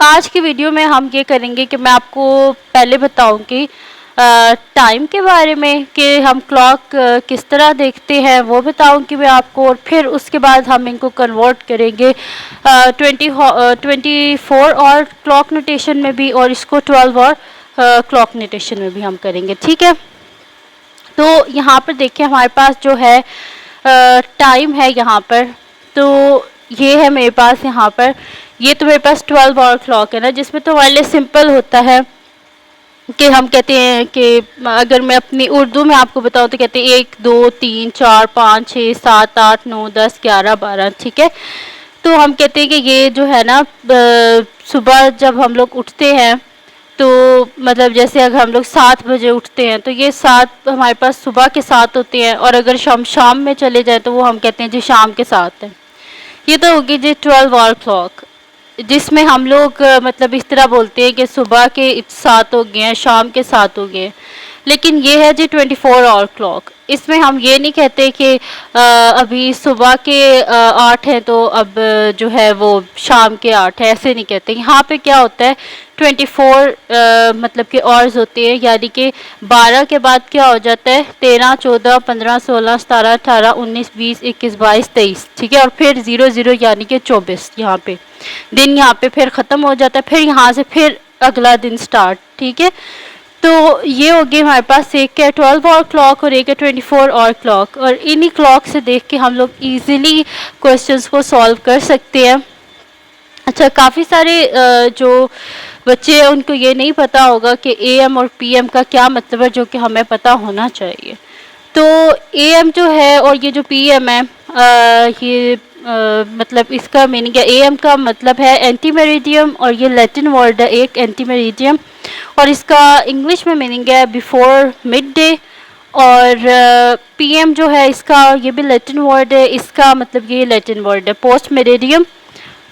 आज की वीडियो में हम ये करेंगे कि मैं आपको पहले बताऊंगी टाइम के बारे में कि हम क्लॉक किस तरह देखते हैं वो बताऊंगी मैं आपको, और फिर उसके बाद हम इनको कन्वर्ट करेंगे 24 और क्लॉक नोटेशन में भी, और इसको 12 और क्लॉक नोटेशन में भी हम करेंगे। ठीक है, तो यहाँ पर देखिए हमारे पास जो है टाइम है यहाँ पर, तो ये है मेरे पास यहाँ पर, ये तो मेरे पास 12 आवर क्लॉक है ना, जिसमें तो हमारे लिए सिंपल होता है कि हम कहते हैं कि अगर मैं अपनी उर्दू में आपको बताऊं तो कहते हैं 1 2 3 4 5 6 7 8 9 10 11 12। ठीक है, तो हम कहते हैं कि ये जो है ना सुबह जब हम लोग उठते हैं तो मतलब जैसे अगर हम लोग 7 बजे उठते हैं तो ये 7 हमारे पास सुबह के 7 होते हैं, और अगर शाम में चले जाए तो वो हम कहते हैं जी शाम के 7 है। ये तो होगी जी 12 आवर क्लॉक, जिसमें हम लोग मतलब इस तरह बोलते हैं कि सुबह के 7 हो गए हैं, शाम के 7 हो गए। लेकिन ये है जी 24 आवर क्लॉक, इसमें हम ये नहीं कहते कि अभी सुबह के 8 हैं तो अब जो है वो शाम के 8 है, ऐसे नहीं कहते। यहाँ पे क्या होता है 24 मतलब कि आवर्स होते हैं, यानी कि 12 के बाद क्या हो जाता है 13 14 15 16 17 18 19 20 21 22 23। ठीक है, और फिर 00 यानी कि 24 यहाँ पे दिन यहाँ पे फिर ख़त्म हो जाता है, फिर यहाँ से फिर अगला दिन स्टार्ट। ठीक है, तो ये होगी हमारे पास एक है 12 आवर क्लॉक और एक है 24 आवर क्लॉक, और इन्हीं क्लॉक से देख के हम लोग इजीली क्वेश्चंस को सॉल्व कर सकते हैं। अच्छा, काफ़ी सारे जो बच्चे हैं उनको ये नहीं पता होगा कि AM और PM का क्या मतलब है, जो कि हमें पता होना चाहिए। तो AM जो है और ये जो PM है ये मतलब इसका मीनिंग है, AM का मतलब है एंटी मेरिडियम, और ये लैटिन वर्ड है एक एंटी मेरिडियम, और इसका इंग्लिश में मीनिंग है बिफोर मिड डे। और PM जो है इसका ये भी लैटिन वर्ड है, इसका मतलब ये लैटिन वर्ड है पोस्ट मेरिडियम,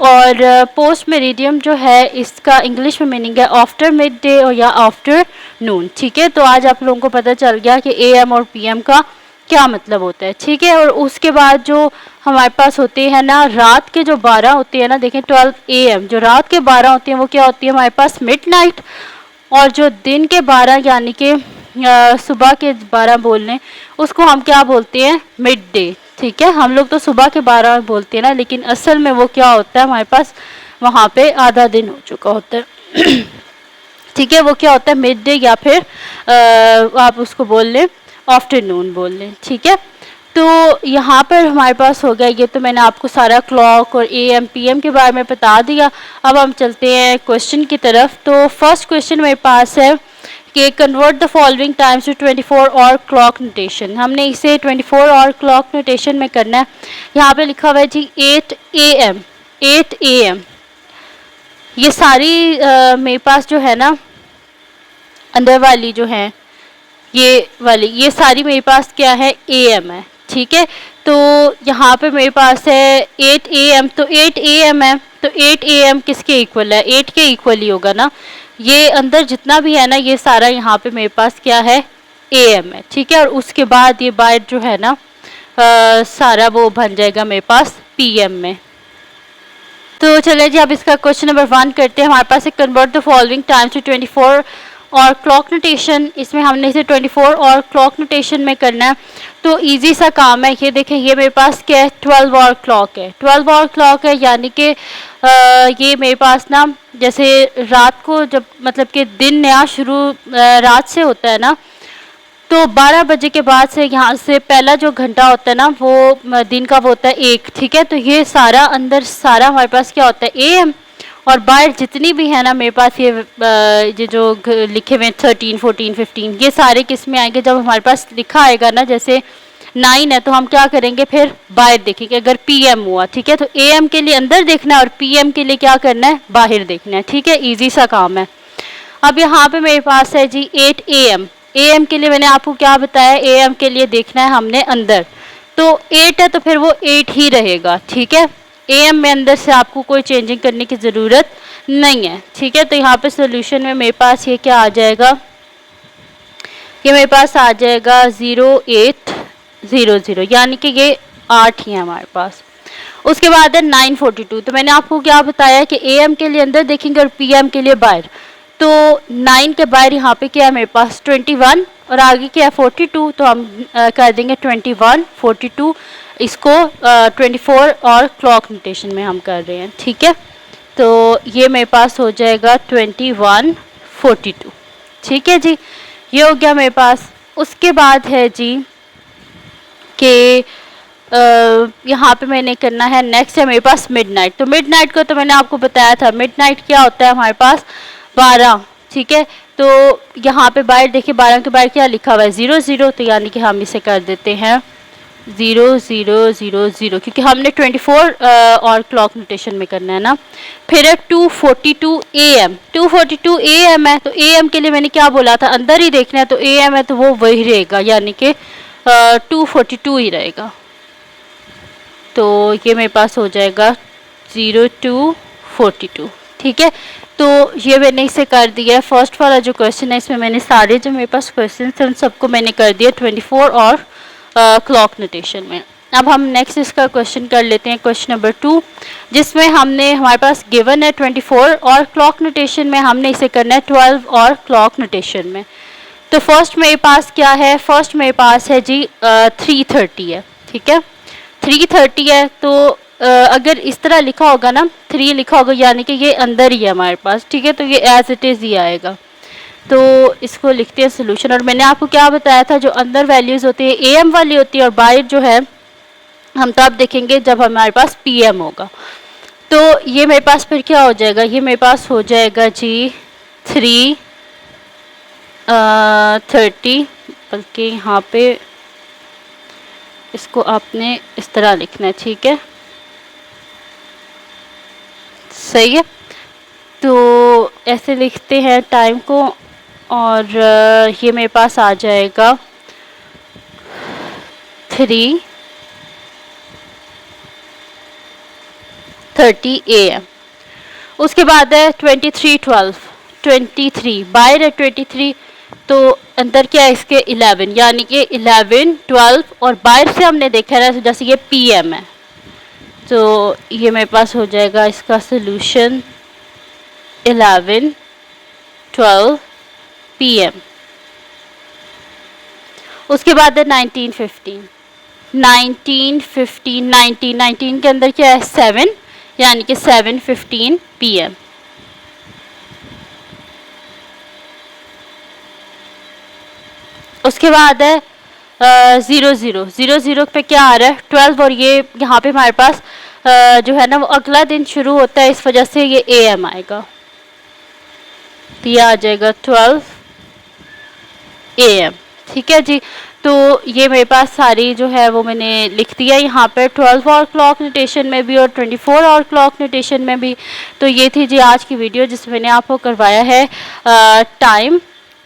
और पोस्ट मेरिडियम जो है इसका इंग्लिश में मीनिंग है आफ्टर मिड डे और या आफ्टर नून। ठीक है, तो आज आप लोगों को पता चल गया कि AM और PM का क्या मतलब होता है। ठीक है, और उसके बाद जो हमारे पास होते हैं ना रात के जो 12 होते हैं ना, देखें 12 AM जो रात के 12 होते हैं वो क्या होती है हमारे पास मिडनाइट, और जो दिन के 12 यानी कि सुबह के 12 बोलने उसको हम क्या बोलते हैं मिड डे। ठीक है, हम लोग तो सुबह के 12 बोलते हैं ना, लेकिन असल में वो क्या होता है हमारे पास वहाँ पे आधा दिन हो चुका होता है। ठीक है, वो क्या होता है मिड डे, या फिर आप उसको बोल लें आफ्टरनून बोल लें। ठीक है, तो यहाँ पर हमारे पास हो गया, ये तो मैंने आपको सारा क्लॉक और AM PM के बारे में बता दिया। अब हम चलते हैं क्वेश्चन की तरफ। तो फर्स्ट क्वेश्चन मेरे पास है कि convert the following times to 24 hour clock notation. हमने इसे 24 आवर क्लॉक नोटेशन में करना है। यहाँ पे लिखा हुआ है जी 8 AM। ये सारी मेरे पास जो है ना अंदर वाली जो है ये वाली, ये सारी मेरे पास क्या है AM है। ठीक है, तो यहाँ पे मेरे पास है 8 AM, तो 8 AM है, तो 8 AM किसके इक्वल है 8 के इक्वल ही होगा ना। ये अंदर जितना भी है ना ये सारा यहाँ पे मेरे पास क्या है AM है। ठीक है, और उसके बाद ये बाइट जो है ना सारा वो बन जाएगा मेरे पास PM में। तो चलिए जी अब इसका क्वेश्चन नंबर 1 करते हैं। हमारे पास एक convert the following times to 24 और क्लॉक नोटेशन, इसमें हमने इसे 24 और क्लॉक नोटेशन में करना है, तो इजी सा काम है। ये देखें ये मेरे पास क्या है 12 आवर क्लॉक है, 12 आवर क्लॉक है, यानी कि ये मेरे पास ना जैसे रात को जब मतलब कि दिन नया शुरू रात से होता है ना, तो 12 बजे के बाद से यहाँ से पहला जो घंटा होता है ना वो दिन का वो होता है 1। ठीक है, तो ये सारा अंदर सारा हमारे पास क्या होता है AM, और बाहर जितनी भी है ना मेरे पास ये जो लिखे हुए 13 14 15 ये सारे किस में आएंगे, जब हमारे पास लिखा आएगा ना जैसे 9 है तो हम क्या करेंगे फिर बाहर देखेंगे अगर PM हुआ। ठीक है, तो AM के लिए अंदर देखना है और PM के लिए क्या करना है बाहर देखना है। ठीक है, ईजी सा काम है। अब यहाँ पे मेरे पास है जी 8 AM के लिए मैंने आपको क्या बताया AM के लिए देखना है हमने अंदर, तो 8 है तो फिर वो 8 ही रहेगा। ठीक है, AM में अंदर से आपको कोई चेंजिंग करने की ज़रूरत नहीं है। ठीक है, तो यहाँ पे सोल्यूशन में मेरे पास ये क्या आ जाएगा, ये मेरे पास आ जाएगा 0800, यानी कि ये 8 ही है हमारे पास। उसके बाद है 9:42। तो मैंने आपको क्या बताया कि AM के लिए अंदर देखेंगे और PM के लिए बाहर। तो 9 के बाहर यहाँ पे क्या है मेरे पास 21 और आगे क्या है 42, तो हम कर देंगे 21 42, इसको 24 और क्लॉक नोटेशन में हम कर रहे हैं, ठीक है। तो ये मेरे पास हो जाएगा 21 42, ठीक है जी, ये हो गया मेरे पास। उसके बाद है जी कि यहाँ पे मैंने करना है, नेक्स्ट है मेरे पास मिडनाइट। तो मिडनाइट को तो मैंने आपको बताया था, मिडनाइट क्या होता है हमारे पास 12, ठीक है। तो यहाँ पे बाहर देखिए 12 के बाहर क्या लिखा हुआ है 00, तो यानी कि हम इसे कर देते हैं 0000, क्योंकि हमने 24 और क्लॉक नोटेशन में करना है ना। फिर है 2:42 AM। 2:42 AM है, तो AM के लिए मैंने क्या बोला था, अंदर ही देखना है, तो AM है तो वो वही रहेगा, यानी कि 2:42 ही रहेगा। तो ये मेरे पास हो जाएगा 02:42, ठीक है। तो ये मैंने इसे कर दिया है। फर्स्ट वाला जो क्वेश्चन है इसमें मैंने सारे जो मेरे पास क्वेश्चन थे उन सबको मैंने कर दिया 24 और क्लॉक नोटेशन में। अब हम नेक्स्ट इसका क्वेश्चन कर लेते हैं, क्वेश्चन नंबर 2, जिसमें हमने हमारे पास गिवन है 24 और क्लॉक नोटेशन में हमने इसे करना है 12 और क्लॉक नोटेशन में। तो फर्स्ट मेरे पास क्या है, फर्स्ट मेरे पास है जी 3:30 है, ठीक है। 3:30 है, तो अगर इस तरह लिखा होगा ना 3 लिखा होगा यानी कि ये अंदर ही है हमारे पास, ठीक है। तो ये एज इट इज़ ही आएगा। तो इसको लिखते हैं सोल्यूशन। और मैंने आपको क्या बताया था, जो अंदर वैल्यूज़ होती है AM वाली होती है और बाहर जो है हम तब देखेंगे जब हमारे पास PM होगा। तो ये मेरे पास फिर क्या हो जाएगा, ये मेरे पास हो जाएगा जी 3:30, बल्कि यहाँ पे इसको आपने इस तरह लिखना है, ठीक है, सही है। तो ऐसे लिखते हैं टाइम को, और ये मेरे पास आ जाएगा 3:30 AM। उसके बाद है 23:12, 23 बाहर है 23, तो अंदर क्या है इसके 11, यानी कि 11 12, और बाहर से हमने देखा है जैसे ये PM है, तो ये मेरे पास हो जाएगा इसका सोल्यूशन 11 12 PM। उसके बाद है 19:15, 19 के अंदर क्या है 7, यानी कि 7:15 PM। उसके बाद है 00 पे क्या आ रहा है 12, और ये यहाँ पे हमारे पास जो है ना वो अगला दिन शुरू होता है, इस वजह से ये AM आएगा, तो ये आ जाएगा 12 AM, ठीक है जी। तो ये मेरे पास सारी जो है वो मैंने लिख दिया यहाँ पर 12 और क्लॉक नोटेशन में भी और 24 और क्लॉक नोटेशन में भी। तो ये थी जी आज की वीडियो जिसमें मैंने आपको करवाया है टाइम।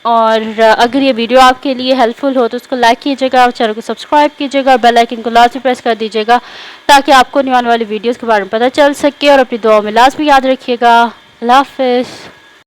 और अगर ये वीडियो आपके लिए हेल्पफुल हो तो उसको लाइक कीजिएगा और चैनल को सब्सक्राइब कीजिएगा और बेल आइकन को लाजमी प्रेस कर दीजिएगा ताकि आपको न्यू आने वाली वीडियोस के बारे में पता चल सके। और अपनी दुआ में लाजमी याद रखिएगा। अल्लाह हाफ़िज़।